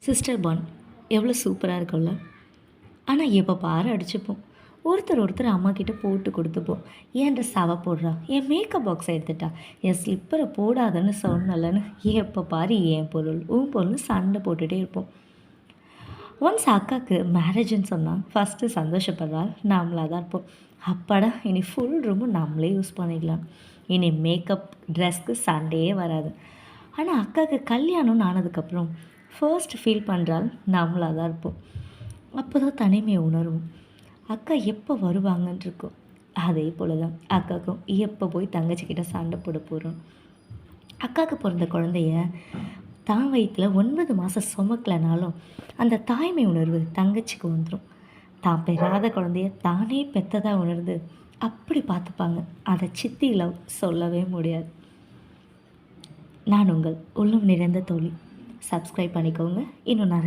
Sister bond எவ்வளோ சூப்பராக இருக்கும்ல. ஆனால் எப்போ பாரு அடிச்சுப்போம். ஒருத்தர் அம்மாக்கிட்ட போட்டு கொடுத்துப்போம். என் ட்ரெஸ் போடுறா, என் மேக்கப் பாக்ஸை எடுத்துட்டா, என் ஸ்லிப்பரை போடாதன்னு சொன்னலன்னு எப்போ பாரு என் பொருள் உன் பொருள்னு சண்டை போட்டுகிட்டே இருப்போம். ஒன்ஸ் அக்காவுக்கு மேரேஜுன்னு சொன்னால் ஃபஸ்ட்டு சந்தோஷப்படுறாள் நம்மளாக தான் இருப்போம். அப்பாடா இனி ஃபுல் ரூமும் நம்மளே யூஸ் பண்ணிடலாம், இனி மேக்கப் ட்ரெஸ்க்கு சண்டையே வராது. ஆனால் அக்காவுக்கு கல்யாணம்னு ஆனதுக்கப்புறம் ஃபர்ஸ்ட் ஃபீல் பண்ணுறால் நம்மளாக தான் இருப்போம். அப்போ தான் தனிமையை உணர்வோம். அக்கா எப்போ வருவாங்கன்னு இருக்கும். அதே போல் தான் அக்காவுக்கும் எப்போ போய் தங்கச்சிக்கிட்ட சண்டை போட போகிறோம். அக்காவுக்கு பிறந்த குழந்தைய தான் வயிற்றில் 9 மாதம் சுமக்கலைனாலும் அந்த தாய்மை உணர்வு தங்கச்சிக்கு வந்துடும். தான் பெறாத குழந்தைய தானே பெற்றதாக உணர்ந்து அப்படி பார்த்துப்பாங்க. அதை சித்தி லவ் சொல்லவே முடியாது. நான் உங்கள் உள்ளம் நிறைந்த தோழி. சப்ஸ்கிரைப் பண்ணிக்கோங்க. இன்னும் நிறைய